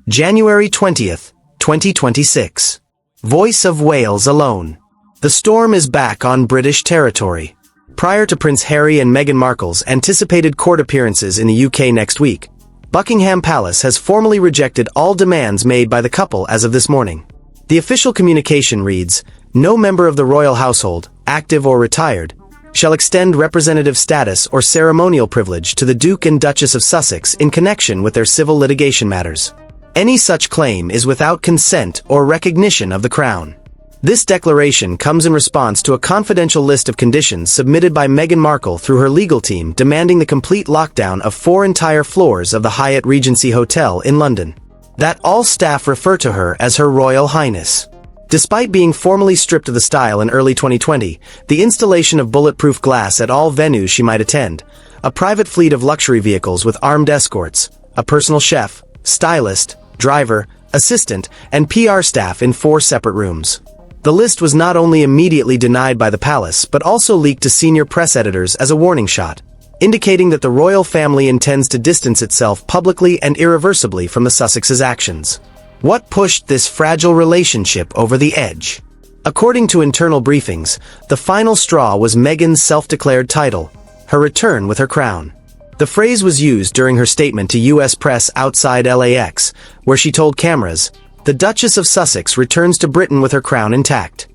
January 20th, 2026. Voice of Wales alone. The storm is back on British territory. Prior to Prince Harry and Meghan Markle's anticipated court appearances in the UK next week, Buckingham Palace has formally rejected all demands made by the couple as of this morning. The official communication reads, "No member of the royal household, active or retired, shall extend representative status or ceremonial privilege to the Duke and Duchess of Sussex in connection with their civil litigation matters. Any such claim is without consent or recognition of the Crown." This declaration comes in response to a confidential list of conditions submitted by Meghan Markle through her legal team demanding the complete lockdown of 4 entire floors of the Hyatt Regency Hotel in London. That all staff refer to her as Her Royal Highness. Despite being formally stripped of the style in early 2020, the installation of bulletproof glass at all venues she might attend, a private fleet of luxury vehicles with armed escorts, a personal chef, stylist, driver, assistant, and PR staff in 4 separate rooms. The list was not only immediately denied by the palace but also leaked to senior press editors as a warning shot, indicating that the royal family intends to distance itself publicly and irreversibly from the Sussexes' actions. What pushed this fragile relationship over the edge? According to internal briefings, the final straw was Meghan's self-declared title, her return with her crown. The phrase was used during her statement to U.S. press outside LAX, where she told cameras, "The Duchess of Sussex returns to Britain with her crown intact."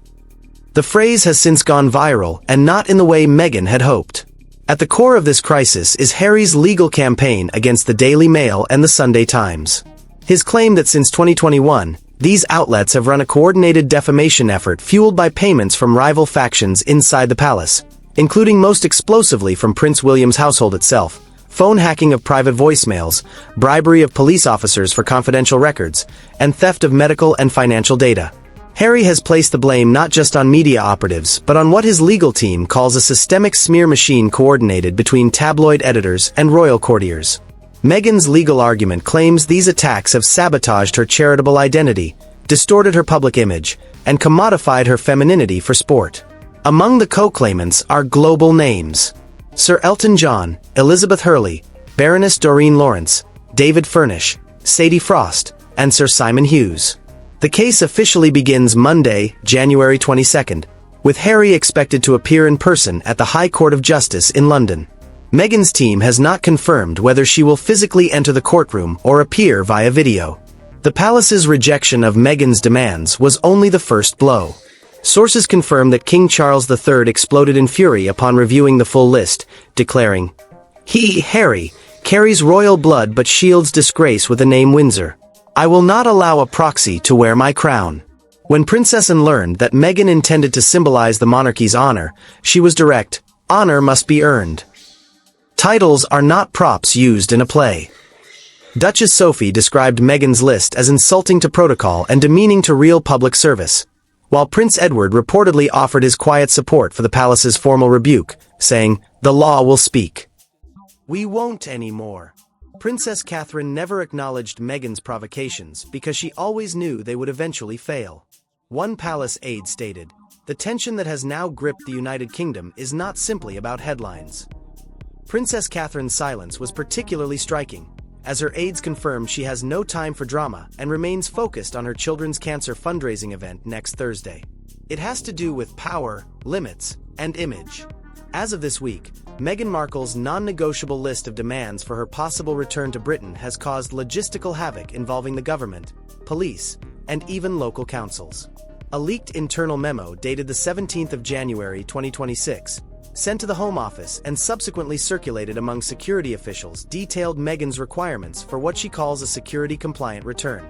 The phrase has since gone viral, and not in the way Meghan had hoped. At the core of this crisis is Harry's legal campaign against the Daily Mail and the Sunday Times. His claim that since 2021, these outlets have run a coordinated defamation effort fueled by payments from rival factions inside the palace, including most explosively from Prince William's household itself, phone hacking of private voicemails, bribery of police officers for confidential records, and theft of medical and financial data. Harry has placed the blame not just on media operatives but on what his legal team calls a systemic smear machine coordinated between tabloid editors and royal courtiers. Meghan's legal argument claims these attacks have sabotaged her charitable identity, distorted her public image, and commodified her femininity for sport. Among the co-claimants are global names: Sir Elton John, Elizabeth Hurley, Baroness Doreen Lawrence, David Furnish, Sadie Frost, and Sir Simon Hughes. The case officially begins Monday, January 22nd, with Harry expected to appear in person at the High Court of Justice in London. Meghan's team has not confirmed whether she will physically enter the courtroom or appear via video. The palace's rejection of Meghan's demands was only the first blow. Sources confirm that King Charles III exploded in fury upon reviewing the full list, declaring, "He, Harry, carries royal blood but shields disgrace with the name Windsor. I will not allow a proxy to wear my crown." When Princess Anne learned that Meghan intended to symbolize the monarchy's honor, she was direct: "Honor must be earned. Titles are not props used in a play." Duchess Sophie described Meghan's list as insulting to protocol and demeaning to real public service, while Prince Edward reportedly offered his quiet support for the palace's formal rebuke, saying, "The law will speak." "We won't anymore." Princess Catherine never acknowledged Meghan's provocations because she always knew they would eventually fail. One palace aide stated, "The tension that has now gripped the United Kingdom is not simply about headlines." Princess Catherine's silence was particularly striking, as her aides confirmed she has no time for drama and remains focused on her children's cancer fundraising event next Thursday. It has to do with power, limits, and image. As of this week, Meghan Markle's non-negotiable list of demands for her possible return to Britain has caused logistical havoc involving the government, police, and even local councils. A leaked internal memo dated the 17th of January 2026, sent to the Home Office and subsequently circulated among security officials, detailed Meghan's requirements for what she calls a security-compliant return.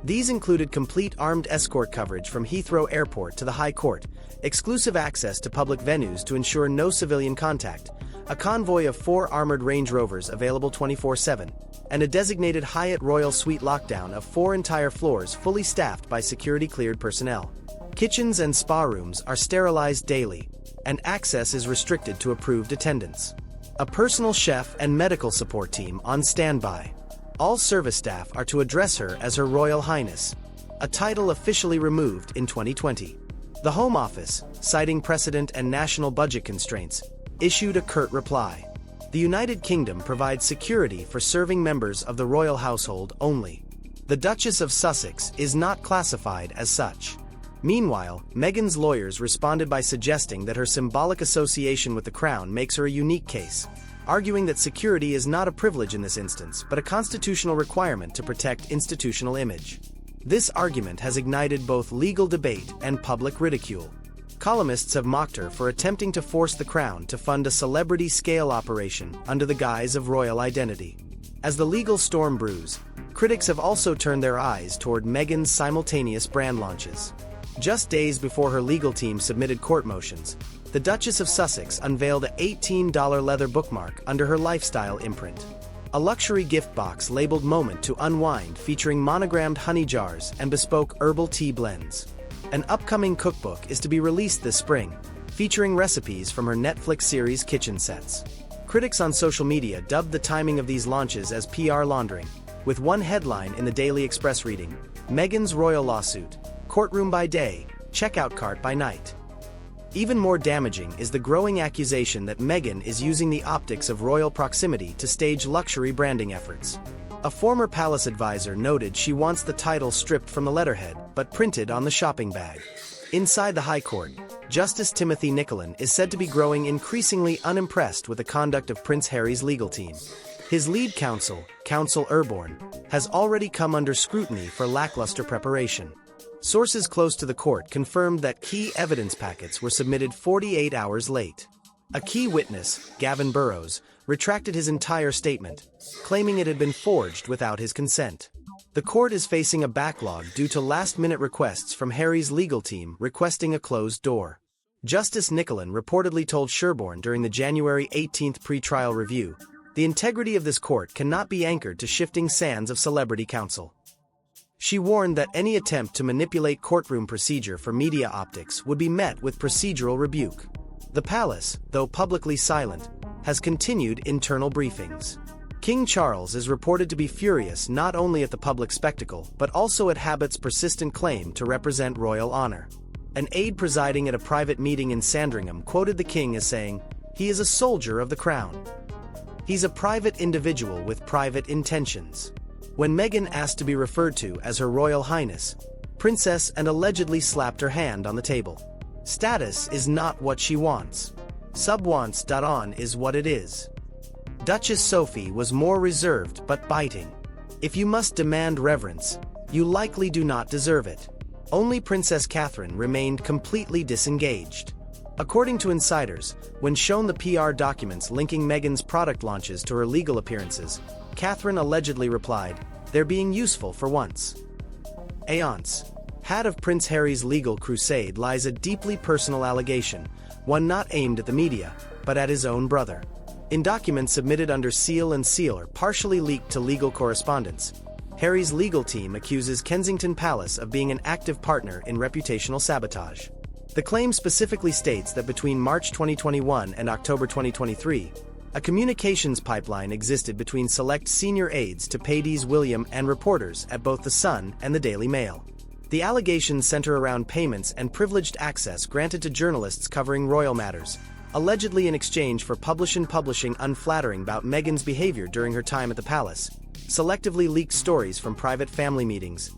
These included complete armed escort coverage from Heathrow Airport to the High Court, exclusive access to public venues to ensure no civilian contact, a convoy of 4 armored Range Rovers available 24/7, and a designated Hyatt Royal Suite lockdown of 4 entire floors fully staffed by security-cleared personnel. Kitchens and spa rooms are sterilized daily, and access is restricted to approved attendants. A personal chef and medical support team on standby. All service staff are to address her as Her Royal Highness, a title officially removed in 2020. The Home Office, citing precedent and national budget constraints, issued a curt reply. The United Kingdom provides security for serving members of the royal household only. The Duchess of Sussex is not classified as such. Meanwhile, Meghan's lawyers responded by suggesting that her symbolic association with the crown makes her a unique case, arguing that security is not a privilege in this instance but a constitutional requirement to protect institutional image. This argument has ignited both legal debate and public ridicule. Columnists have mocked her for attempting to force the crown to fund a celebrity-scale operation under the guise of royal identity. As the legal storm brews, critics have also turned their eyes toward Meghan's simultaneous brand launches. Just days before her legal team submitted court motions, the Duchess of Sussex unveiled a $18 leather bookmark under her lifestyle imprint. A luxury gift box labeled Moment to Unwind featuring monogrammed honey jars and bespoke herbal tea blends. An upcoming cookbook is to be released this spring, featuring recipes from her Netflix series Kitchen Sets. Critics on social media dubbed the timing of these launches as PR laundering, with one headline in the Daily Express reading, "Meghan's royal lawsuit, courtroom by day, checkout cart by night." Even more damaging is the growing accusation that Meghan is using the optics of royal proximity to stage luxury branding efforts. A former palace advisor noted she wants the title stripped from the letterhead but printed on the shopping bag. Inside the High Court, Justice Timothy Nichollen is said to be growing increasingly unimpressed with the conduct of Prince Harry's legal team. His lead counsel, Counsel Urborne, has already come under scrutiny for lackluster preparation. Sources close to the court confirmed that key evidence packets were submitted 48 hours late. A key witness, Gavin Burrows, retracted his entire statement, claiming it had been forged without his consent. The court is facing a backlog due to last-minute requests from Harry's legal team requesting a closed door. Justice Nichollen reportedly told Sherborne during the January 18th pre-trial review, "The integrity of this court cannot be anchored to shifting sands of celebrity counsel." She warned that any attempt to manipulate courtroom procedure for media optics would be met with procedural rebuke. The palace, though publicly silent, has continued internal briefings. King Charles is reported to be furious not only at the public spectacle but also at Habit's persistent claim to represent royal honor. An aide presiding at a private meeting in Sandringham quoted the king as saying, "He is a soldier of the crown. He's a private individual with private intentions." When Meghan asked to be referred to as Her Royal Highness, Princess and allegedly slapped her hand on the table. Status is not what she wants. Sub-wants.on is what it is. Duchess Sophie was more reserved but biting. "If you must demand reverence, you likely do not deserve it." Only Princess Catherine remained completely disengaged. According to insiders, when shown the PR documents linking Meghan's product launches to her legal appearances, Catherine allegedly replied, "They're being useful for once." Aunts. Head of Prince Harry's legal crusade lies a deeply personal allegation, one not aimed at the media, but at his own brother. In documents submitted under seal and sealer partially leaked to legal correspondents, Harry's legal team accuses Kensington Palace of being an active partner in reputational sabotage. The claim specifically states that between March 2021 and October 2023, a communications pipeline existed between select senior aides to Paidees William and reporters at both The Sun and the Daily Mail. The allegations center around payments and privileged access granted to journalists covering royal matters, allegedly in exchange for publishing unflattering about Meghan's behavior during her time at the palace, selectively leaked stories from private family meetings,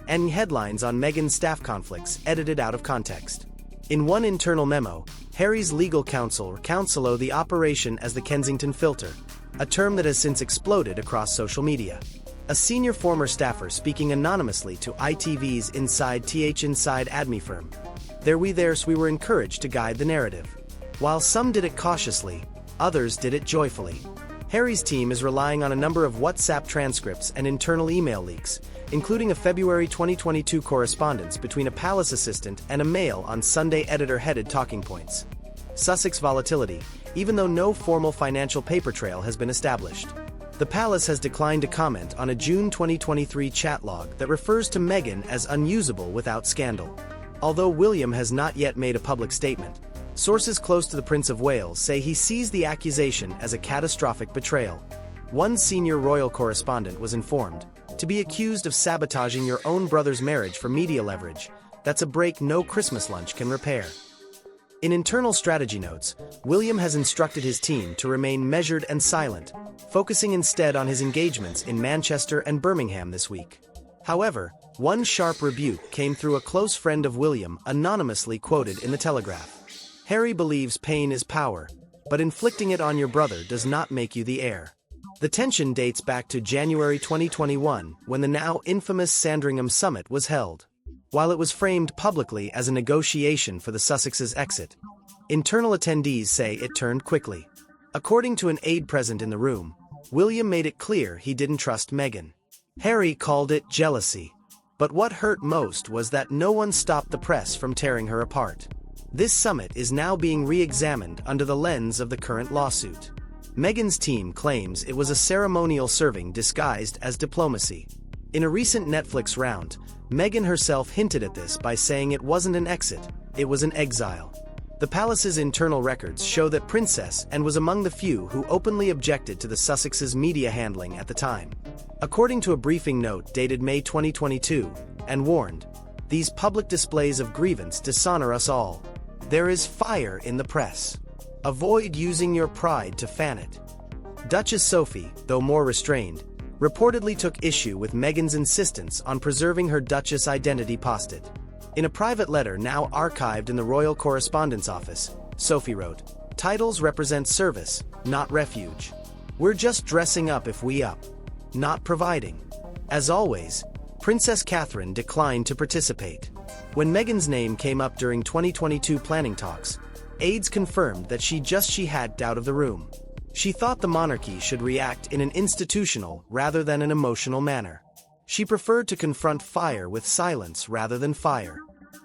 and headlines on Meghan's staff conflicts edited out of context. In one internal memo, Harry's legal counsel counseled the operation as the Kensington filter, a term that has since exploded across social media. A senior former staffer speaking anonymously to ITV's Inside ADME firm. "There we were encouraged to guide the narrative. While some did it cautiously, others did it joyfully." Harry's team is relying on a number of WhatsApp transcripts and internal email leaks, including a February 2022 correspondence between a palace assistant and a Mail on Sunday editor-headed talking points. Sussex volatility, even though no formal financial paper trail has been established. The palace has declined to comment on a June 2023 chat log that refers to Meghan as unusable without scandal. Although William has not yet made a public statement, sources close to the Prince of Wales say he sees the accusation as a catastrophic betrayal. One senior royal correspondent was informed, "To be accused of sabotaging your own brother's marriage for media leverage, That's a break no Christmas lunch can repair. In internal strategy notes, William has instructed his team to remain measured and silent, focusing instead on his engagements in Manchester and Birmingham this week. However, one sharp rebuke came through a close friend of William, anonymously quoted in the Telegraph. Harry believes pain is power, but inflicting it on your brother does not make you the heir. The tension dates back to January 2021, when the now infamous Sandringham Summit was held. While it was framed publicly as a negotiation for the Sussexes' exit, internal attendees say it turned quickly. According to an aide present in the room, William made it clear he didn't trust Meghan. Harry called it jealousy. But what hurt most was that no one stopped the press from tearing her apart. This summit is now being re-examined under the lens of the current lawsuit. Meghan's team claims it was a ceremonial serving disguised as diplomacy. In a recent Netflix round, Meghan herself hinted at this by saying it wasn't an exit, it was an exile. The palace's internal records show that Princess Anne was among the few who openly objected to the Sussexes' media handling at the time. According to a briefing note dated May 2022, Anne warned, "These public displays of grievance dishonor us all. There is fire in the press. Avoid using your pride to fan it." Duchess Sophie, though more restrained, reportedly took issue with Meghan's insistence on preserving her Duchess identity posted. In a private letter now archived in the Royal Correspondence Office, Sophie wrote, "Titles represent service, not refuge. We're just dressing up if we up, not providing." As always, Princess Catherine declined to participate. When Meghan's name came up during 2022 planning talks, aides confirmed that she had out of the room. She thought the monarchy should react in an institutional rather than an emotional manner. She preferred to confront fire with silence rather than fire.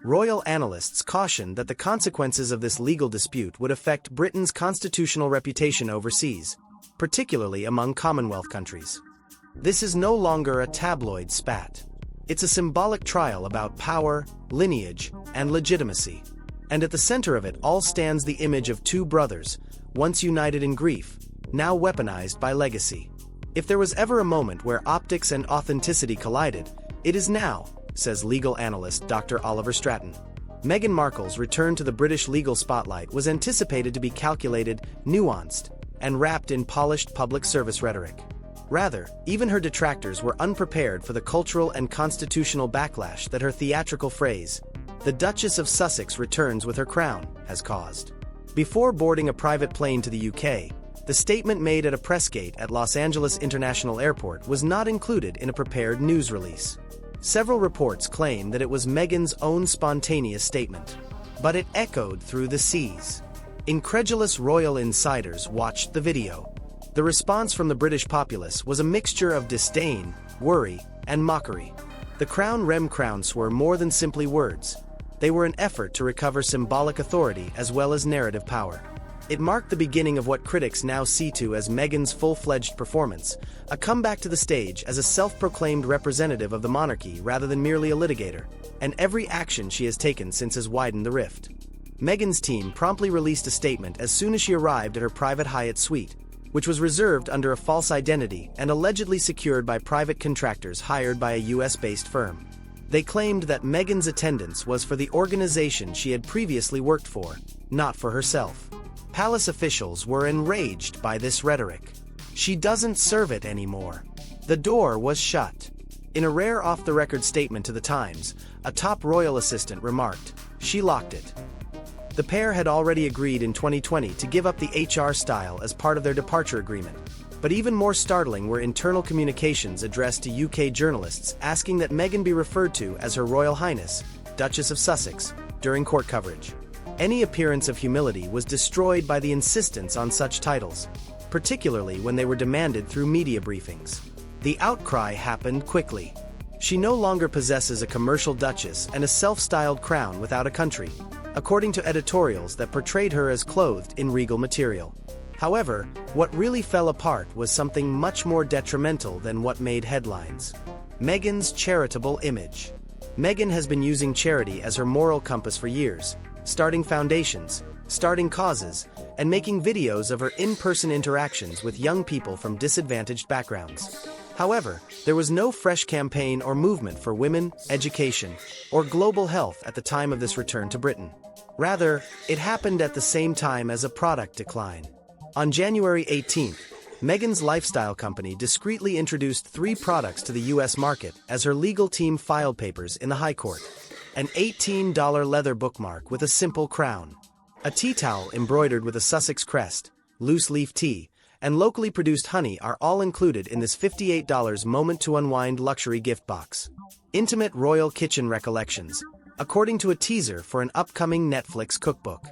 Royal analysts cautioned that the consequences of this legal dispute would affect Britain's constitutional reputation overseas, particularly among Commonwealth countries. This is no longer a tabloid spat. It's a symbolic trial about power, lineage, and legitimacy. And at the center of it all stands the image of two brothers, once united in grief, now weaponized by legacy. If there was ever a moment where optics and authenticity collided, it is now, says legal analyst Dr. Oliver Stratton. Meghan Markle's return to the British legal spotlight was anticipated to be calculated, nuanced, and wrapped in polished public service rhetoric. Rather, even her detractors were unprepared for the cultural and constitutional backlash that her theatrical phrase, "The Duchess of Sussex returns with her crown," has caused. Before boarding a private plane to the UK, the statement made at a press gate at Los Angeles International Airport was not included in a prepared news release. Several reports claim that it was Meghan's own spontaneous statement, but it echoed through the seas. Incredulous royal insiders watched the video. The response from the British populace was a mixture of disdain, worry, and mockery. The Crown Rem crowns were more than simply words. They were an effort to recover symbolic authority as well as narrative power. It marked the beginning of what critics now see to as Meghan's full-fledged performance, a comeback to the stage as a self-proclaimed representative of the monarchy rather than merely a litigator, and every action she has taken since has widened the rift. Meghan's team promptly released a statement as soon as she arrived at her private Hyatt suite, which was reserved under a false identity and allegedly secured by private contractors hired by a US-based firm. They claimed that Meghan's attendance was for the organization she had previously worked for, not for herself. Palace officials were enraged by this rhetoric. She doesn't serve it anymore. The door was shut. In a rare off-the-record statement to the Times, a top royal assistant remarked, "She locked it." The pair had already agreed in 2020 to give up the HR style as part of their departure agreement. But even more startling were internal communications addressed to UK journalists asking that Meghan be referred to as Her Royal Highness, Duchess of Sussex, during court coverage. Any appearance of humility was destroyed by the insistence on such titles, particularly when they were demanded through media briefings. The outcry happened quickly. She no longer possesses a commercial duchess and a self-styled crown without a country, according to editorials that portrayed her as clothed in regal material. However, what really fell apart was something much more detrimental than what made headlines. Meghan's charitable image. Meghan has been using charity as her moral compass for years, starting foundations, starting causes, and making videos of her in-person interactions with young people from disadvantaged backgrounds. However, there was no fresh campaign or movement for women, education, or global health at the time of this return to Britain. Rather, it happened at the same time as a product decline. On January 18th, Meghan's lifestyle company discreetly introduced 3 products to the US market as her legal team filed papers in the High Court. An $18 leather bookmark with a simple crown, a tea towel embroidered with a Sussex crest, loose leaf tea, and locally produced honey are all included in this $58 moment-to-unwind luxury gift box. Intimate royal kitchen recollections, according to a teaser for an upcoming Netflix cookbook.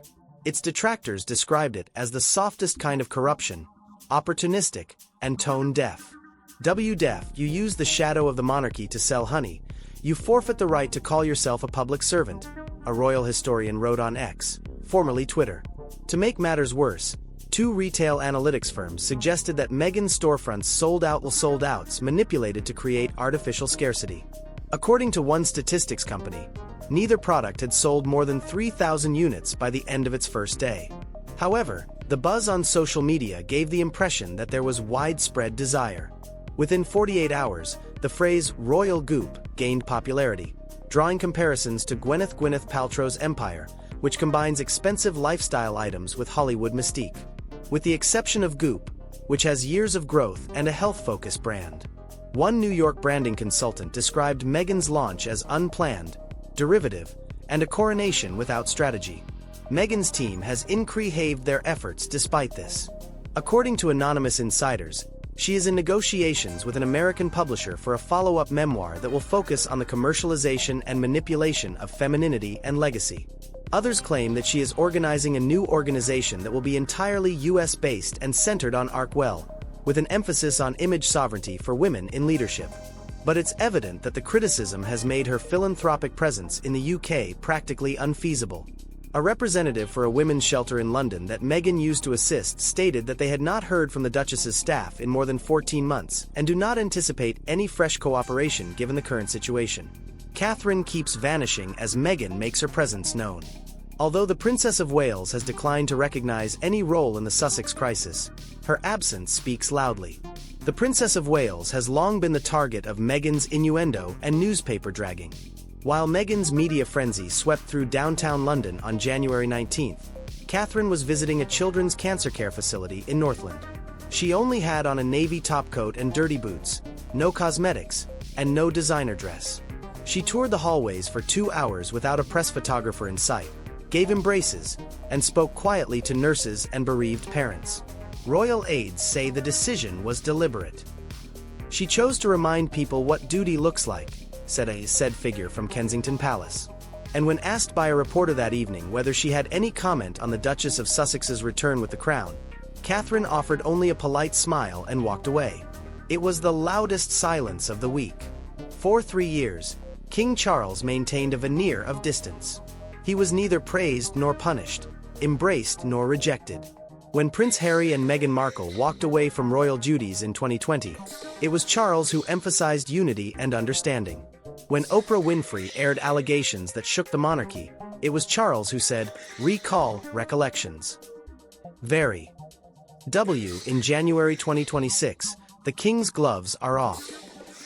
Its detractors described it as the softest kind of corruption, opportunistic, and tone-deaf. W-deaf, you use the shadow of the monarchy to sell honey, you forfeit the right to call yourself a public servant, a royal historian wrote on X, formerly Twitter. To make matters worse, 2 retail analytics firms suggested that Meghan's storefronts sold outs manipulated to create artificial scarcity. According to one statistics company, neither product had sold more than 3,000 units by the end of its first day. However, the buzz on social media gave the impression that there was widespread desire. Within 48 hours, the phrase "royal goop" gained popularity, drawing comparisons to Gwyneth Paltrow's empire, which combines expensive lifestyle items with Hollywood mystique. With the exception of Goop, which has years of growth and a health-focused brand. One New York branding consultant described Meghan's launch as unplanned, derivative, and a coronation without strategy. Meghan's team has increased their efforts despite this. According to anonymous insiders, she is in negotiations with an American publisher for a follow-up memoir that will focus on the commercialization and manipulation of femininity and legacy. Others claim that she is organizing a new organization that will be entirely US-based and centered on Arkwell, with an emphasis on image sovereignty for women in leadership. But it's evident that the criticism has made her philanthropic presence in the UK practically unfeasible. A representative for a women's shelter in London that Meghan used to assist stated that they had not heard from the Duchess's staff in more than 14 months and do not anticipate any fresh cooperation given the current situation. Catherine keeps vanishing as Meghan makes her presence known. Although the Princess of Wales has declined to recognize any role in the Sussex crisis, her absence speaks loudly. The Princess of Wales has long been the target of Meghan's innuendo and newspaper dragging. While Meghan's media frenzy swept through downtown London on January 19th, Catherine was visiting a children's cancer care facility in Northland. She only had on a navy topcoat and dirty boots, no cosmetics, and no designer dress. She toured the hallways for 2 hours without a press photographer in sight, gave embraces, and spoke quietly to nurses and bereaved parents. Royal aides say the decision was deliberate. She chose to remind people what duty looks like, said a said figure from Kensington Palace. And when asked by a reporter that evening whether she had any comment on the Duchess of Sussex's return with the crown, Catherine offered only a polite smile and walked away. It was the loudest silence of the week. For 3 years, King Charles maintained a veneer of distance. He was neither praised nor punished, embraced nor rejected. When Prince Harry and Meghan Markle walked away from royal duties in 2020, it was Charles who emphasized unity and understanding. When Oprah Winfrey aired allegations that shook the monarchy, it was Charles who said, "Recall recollections." Very. In January 2026, the King's gloves are off.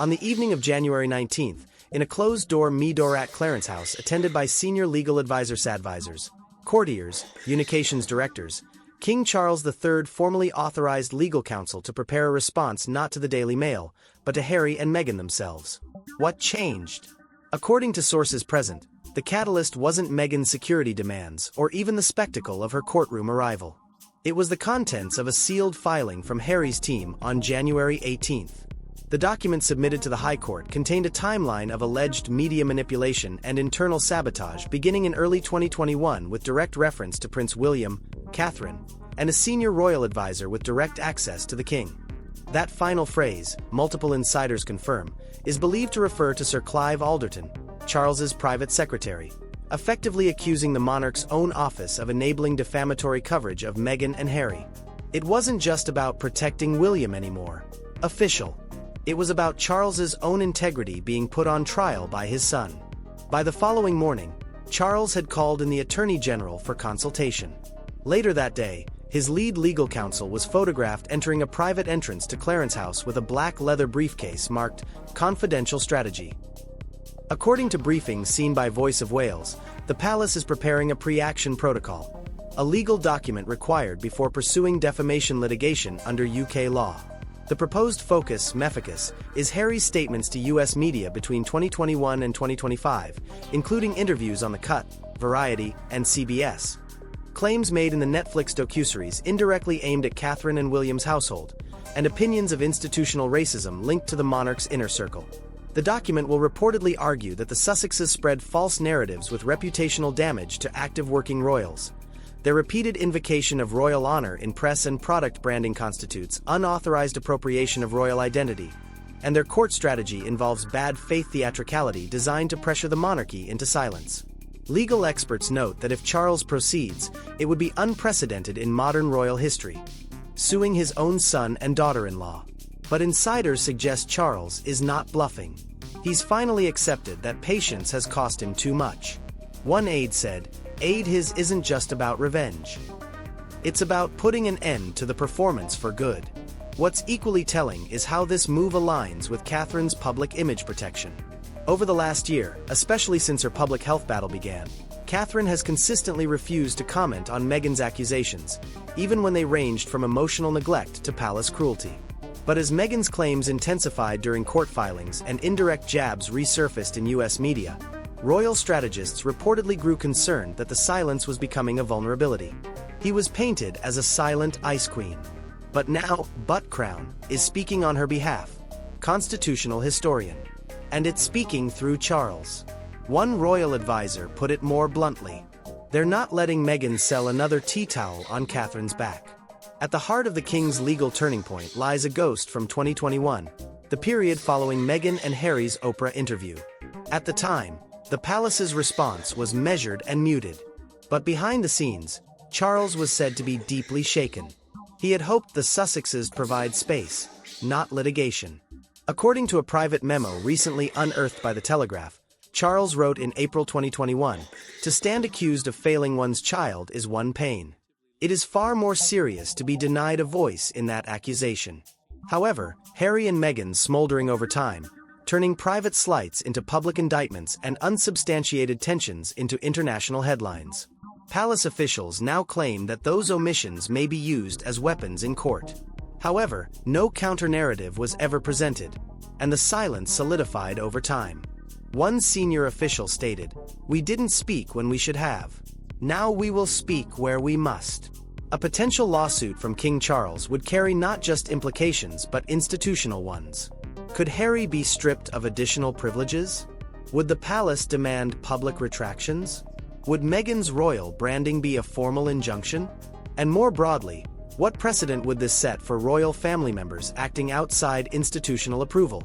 On the evening of January 19th, in a closed-door Meador at Clarence House attended by senior legal advisors, courtiers, unications directors, King Charles III formally authorized legal counsel to prepare a response not to the Daily Mail, but to Harry and Meghan themselves. What changed? According to sources present, the catalyst wasn't Meghan's security demands or even the spectacle of her courtroom arrival. It was the contents of a sealed filing from Harry's team on January 18th. The document submitted to the High Court contained a timeline of alleged media manipulation and internal sabotage beginning in early 2021 with direct reference to Prince William, Catherine, and a senior royal advisor with direct access to the king. That final phrase, multiple insiders confirm, is believed to refer to Sir Clive Alderton, Charles's private secretary, effectively accusing the monarch's own office of enabling defamatory coverage of Meghan and Harry. It wasn't just about protecting William anymore. Official. It was about Charles's own integrity being put on trial by his son. By the following morning, Charles had called in the Attorney General for consultation. Later that day, His lead legal counsel was photographed entering a private entrance to Clarence House with a black leather briefcase marked "Confidential Strategy." According to briefings seen by Voice of Wales, the palace is preparing a pre-action protocol, a legal document required before pursuing defamation litigation under UK law. The proposed focus, MEFICUS, is Harry's statements to US media between 2021 and 2025, including interviews on The Cut, Variety, and CBS. Claims made in the Netflix docuseries indirectly aimed at Catherine and William's household, and opinions of institutional racism linked to the monarch's inner circle. The document will reportedly argue that the Sussexes spread false narratives with reputational damage to active working royals. Their repeated invocation of royal honor in press and product branding constitutes unauthorized appropriation of royal identity, and their court strategy involves bad faith theatricality designed to pressure the monarchy into silence. Legal experts note that if Charles proceeds, it would be unprecedented in modern royal history, suing his own son and daughter-in-law. But insiders suggest Charles is not bluffing. He's finally accepted that patience has cost him too much. One aide said, "Aid his isn't just about revenge. It's about putting an end to the performance for good." What's equally telling is how this move aligns with Catherine's public image protection. Over the last year, especially since her public health battle began, Catherine has consistently refused to comment on Meghan's accusations, even when they ranged from emotional neglect to palace cruelty. But as Meghan's claims intensified during court filings and indirect jabs resurfaced in US media, royal strategists reportedly grew concerned that the silence was becoming a vulnerability. He was painted as a silent ice queen. But now, Butt Crown is speaking on her behalf, constitutional historian. And it's speaking through Charles. One royal advisor put it more bluntly: they're not letting Meghan sell another tea towel on Catherine's back. At the heart of the king's legal turning point lies a ghost from 2021, the period following Meghan and Harry's Oprah interview. At the time, the palace's response was measured and muted. But behind the scenes, Charles was said to be deeply shaken. He had hoped the Sussexes provide space, not litigation. According to a private memo recently unearthed by The Telegraph, Charles wrote in April 2021, "To stand accused of failing one's child is one pain. It is far more serious to be denied a voice in that accusation." However, Harry and Meghan smoldering over time, turning private slights into public indictments and unsubstantiated tensions into international headlines. Palace officials now claim that those omissions may be used as weapons in court. However, no counter-narrative was ever presented, and the silence solidified over time. One senior official stated, "We didn't speak when we should have. Now we will speak where we must." A potential lawsuit from King Charles would carry not just implications but institutional ones. Could Harry be stripped of additional privileges? Would the palace demand public retractions? Would Meghan's royal branding be a formal injunction? And more broadly, what precedent would this set for royal family members acting outside institutional approval?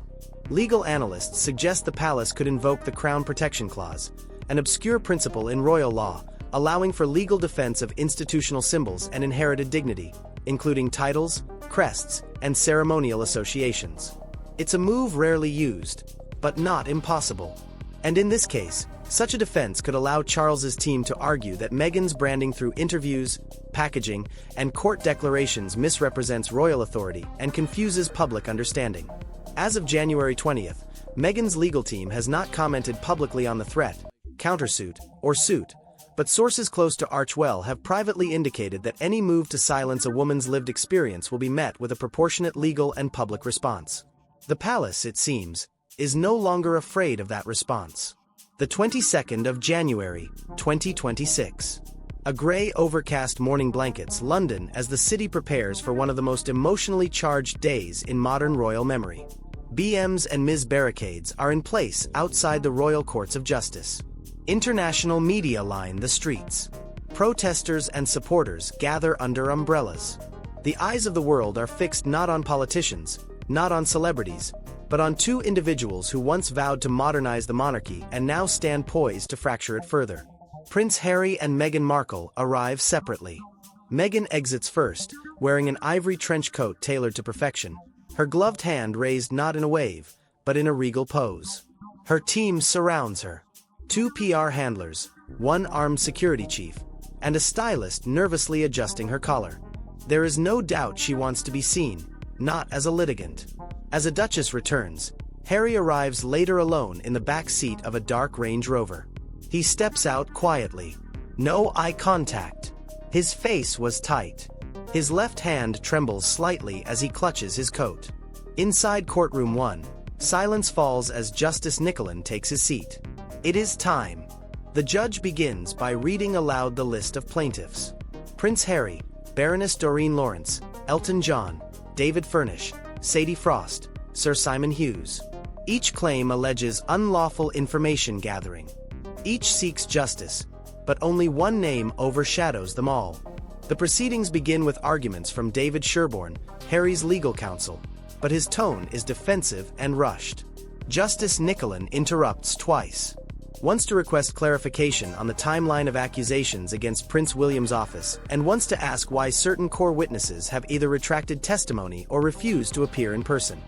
Legal analysts suggest the palace could invoke the Crown Protection Clause, an obscure principle in royal law, allowing for legal defense of institutional symbols and inherited dignity, including titles, crests, and ceremonial associations. It's a move rarely used, but not impossible. And in this case, such a defense could allow Charles's team to argue that Meghan's branding through interviews, packaging, and court declarations misrepresents royal authority and confuses public understanding. As of January 20th, Meghan's legal team has not commented publicly on the threat, countersuit, or suit, but sources close to Archewell have privately indicated that any move to silence a woman's lived experience will be met with a proportionate legal and public response. The palace, it seems, is no longer afraid of that response. The 22nd of January, 2026. A grey overcast morning blankets London as the city prepares for one of the most emotionally charged days in modern royal memory. BMs and Ms. barricades are in place outside the Royal Courts of Justice. International media line the streets. Protesters and supporters gather under umbrellas. The eyes of the world are fixed not on politicians, not on celebrities, but on two individuals who once vowed to modernize the monarchy and now stand poised to fracture it further. Prince Harry and Meghan Markle arrive separately. Meghan exits first, wearing an ivory trench coat tailored to perfection, her gloved hand raised not in a wave, but in a regal pose. Her team surrounds her. Two PR handlers, one armed security chief, and a stylist nervously adjusting her collar. There is no doubt she wants to be seen, not as a litigant. As a duchess returns, Harry arrives later alone in the back seat of a dark Range Rover. He steps out quietly. No eye contact. His face was tight. His left hand trembles slightly as he clutches his coat. Inside courtroom 1, silence falls as Justice Nicklin takes his seat. It is time. The judge begins by reading aloud the list of plaintiffs. Prince Harry, Baroness Doreen Lawrence, Elton John, David Furnish, Sadie Frost, Sir Simon Hughes. Each claim alleges unlawful information gathering. Each seeks justice, but only one name overshadows them all. The proceedings begin with arguments from David Sherborne, Harry's legal counsel, but his tone is defensive and rushed. Justice Nicklin interrupts twice. Once to request clarification on the timeline of accusations against Prince William's office, and once to ask why certain core witnesses have either retracted testimony or refused to appear in person.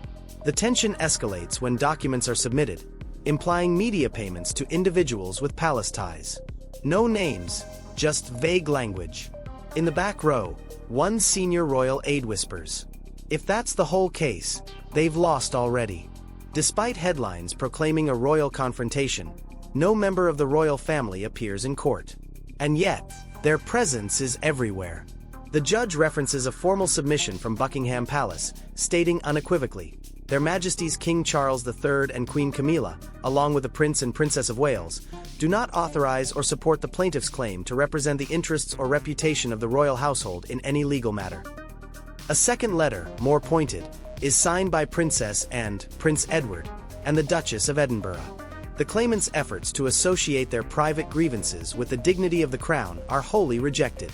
The tension escalates when documents are submitted, implying media payments to individuals with palace ties. No names, just vague language. In the back row, one senior royal aide whispers, "If that's the whole case, they've lost already." Despite headlines proclaiming a royal confrontation, no member of the royal family appears in court. And yet, their presence is everywhere. The judge references a formal submission from Buckingham Palace, stating unequivocally, Their Majesties King Charles III and Queen Camilla, along with the Prince and Princess of Wales, do not authorize or support the plaintiff's claim to represent the interests or reputation of the royal household in any legal matter. A second letter, more pointed, is signed by Princess and Prince Edward and the Duchess of Edinburgh. The claimants' efforts to associate their private grievances with the dignity of the crown are wholly rejected.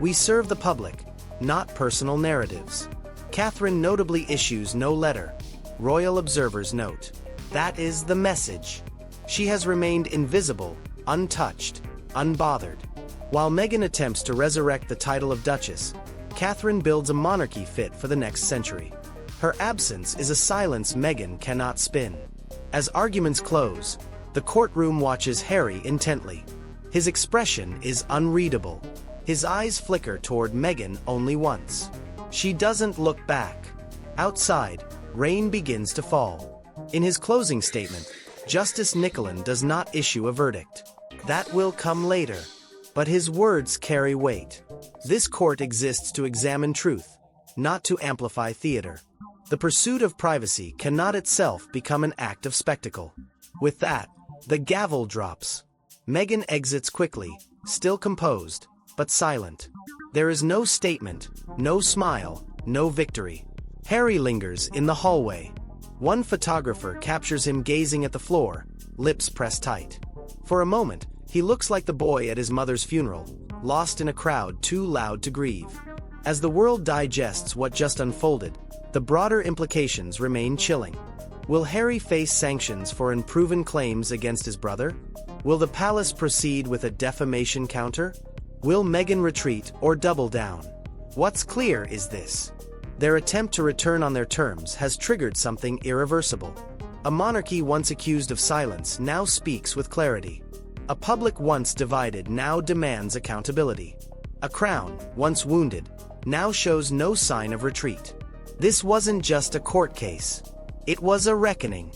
We serve the public, not personal narratives. Catherine notably issues no letter. Royal observers note. That is the message. She has remained invisible, untouched, unbothered. While Meghan attempts to resurrect the title of Duchess, Catherine builds a monarchy fit for the next century. Her absence is a silence Meghan cannot spin. As arguments close, the courtroom watches Harry intently. His expression is unreadable. His eyes flicker toward Meghan only once. She doesn't look back. Outside, rain begins to fall. In his closing statement, Justice Nicklin does not issue a verdict. That will come later. But his words carry weight. This court exists to examine truth, not to amplify theater. The pursuit of privacy cannot itself become an act of spectacle. With that, the gavel drops. Meghan exits quickly, still composed, but silent. There is no statement, no smile, no victory. Harry lingers in the hallway. One photographer captures him gazing at the floor, lips pressed tight. For a moment, he looks like the boy at his mother's funeral, lost in a crowd too loud to grieve. As the world digests what just unfolded, the broader implications remain chilling. Will Harry face sanctions for unproven claims against his brother? Will the palace proceed with a defamation counter? Will Meghan retreat or double down? What's clear is this. Their attempt to return on their terms has triggered something irreversible. A monarchy once accused of silence now speaks with clarity. A public once divided now demands accountability. A crown, once wounded, now shows no sign of retreat. This wasn't just a court case. It was a reckoning.